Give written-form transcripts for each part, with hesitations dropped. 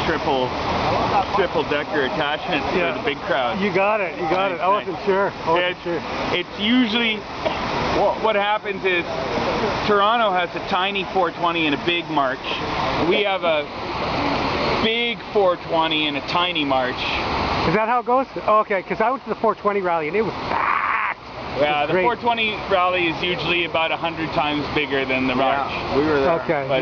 triple decker attachment for the big crowd. You got it. You got it. I wasn't sure. It's usually what happens is Toronto has a tiny 420 and a big March. We have a big 420 and a tiny March. Is that how it goes? Oh, okay, because I went to the 420 rally and it was packed. Yeah, the 420 rally is usually about 100 times bigger than the March. Yeah, we were there. Okay, but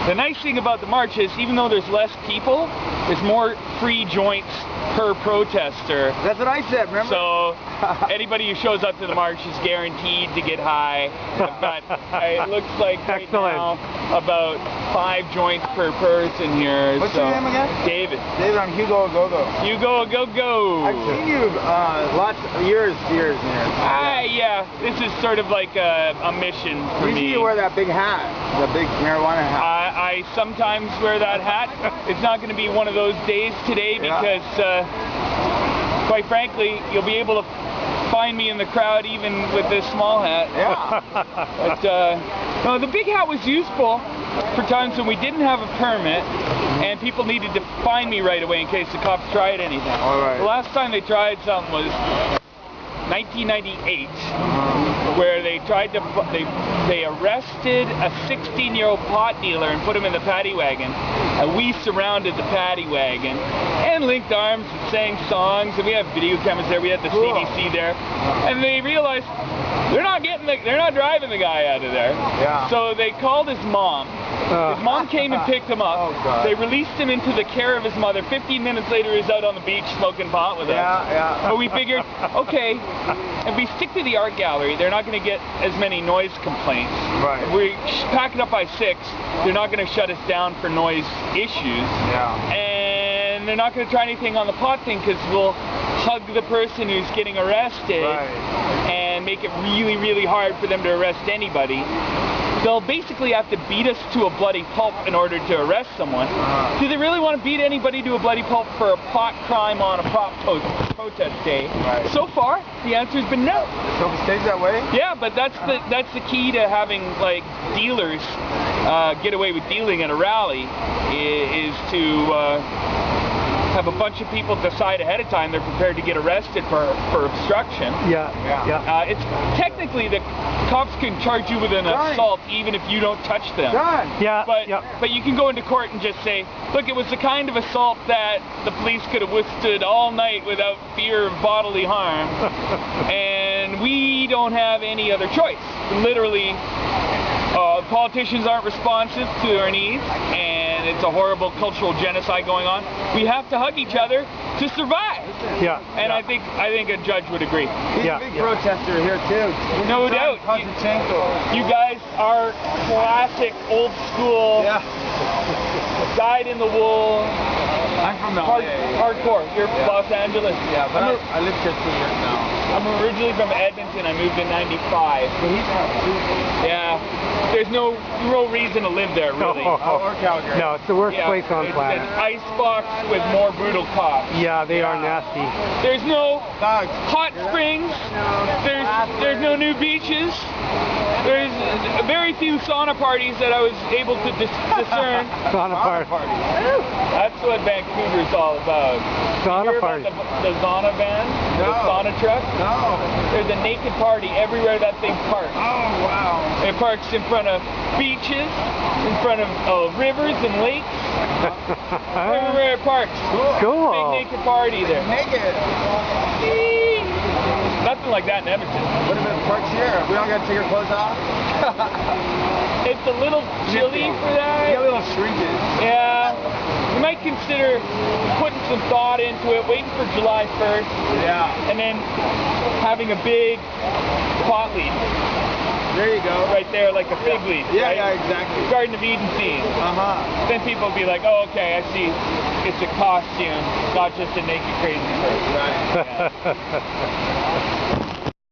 the nice thing about the March is even though there's less people, there's more free joints per protester. That's what I said, remember? So anybody who shows up to the March is guaranteed to get high. But it looks like right now about 5 joints per person here. What's your name again? David. David, I'm Hugo Go-Go. Hugo Go-Go. I've seen you lots of years and years. Yeah, this is sort of like a mission for me. Usually you wear that big hat, the big marijuana hat. I sometimes wear that hat. It's not going to be one of those days today because, quite frankly, you'll be able to find me in the crowd even with this small hat. Yeah. But no, the big hat was useful for times when we didn't have a permit and people needed to find me right away in case the cops tried anything. All right. The last time they tried something was 1998, where they tried to they arrested a 16-year-old pot dealer and put him in the paddy wagon, and we surrounded the paddy wagon and linked arms and sang songs, and we had video cameras there, we had the CDC there, and they realized they're not driving the guy out of there. Yeah. So they called his mom. His mom came and picked him up. Oh, they released him into the care of his mother. 15 minutes later, he was out on the beach smoking pot with us. Yeah. But we figured, okay, if we stick to the art gallery, they're not going to get as many noise complaints. Right. If we pack it up by 6, they're not going to shut us down for noise issues. Yeah. And they're not going to try anything on the pot thing because we'll hug the person who's getting arrested and make it really, really hard for them to arrest anybody. They'll basically have to beat us to a bloody pulp in order to arrest someone. Do they really want to beat anybody to a bloody pulp for a pot crime on a protest day? Right. So far, the answer has been no. So if it stays that way? Yeah, but that's the key to having like dealers get away with dealing at a rally is to have a bunch of people decide ahead of time they're prepared to get arrested for obstruction. It's technically the cops can charge you with an assault even if you don't touch them. But you can go into court and just say, look, it was the kind of assault that the police could have withstood all night without fear of bodily harm, and we don't have any other choice. Literally, politicians aren't responsive to our needs, and it's a horrible cultural genocide going on. We have to hug each other to survive. And I think a judge would agree. He's a big protester here too. No doubt. You guys are classic, old school, dyed in the wool. I'm from the hardcore. You're Los Angeles. Yeah, but I live here 2 years now. I'm originally from Edmonton. I moved in '95. But he's from Yeah. There's no reason to live there, really. Or Calgary. No, it's the worst place on the planet. It's an icebox with more brutal cops. Yeah, they are nasty. There's no hot springs. There's no new beaches. There's very few sauna parties that I was able to discern. Sauna party. That's what Vancouver's all about. Sauna party. The sauna van? No. The sauna truck? No. There's a naked party everywhere that thing parks. Oh, wow. It parks in front of beaches, in front of rivers and lakes. Everywhere it parks. Cool. Big naked party there. Naked. Nothing like that in Edmonton. What if it parks here? We don't got to take our clothes off? It's a little chilly for that. You got a little shrinkage. Yeah. You might consider putting some thought into it, waiting for July 1st. Yeah. And then having a big pot leaf. There you go. Right there, like a fig leaf. Yeah, right? yeah, exactly. Garden of Eden theme. Then people will be like, oh, okay, I see. It's a costume, not just a naked crazy person. Right. Yeah.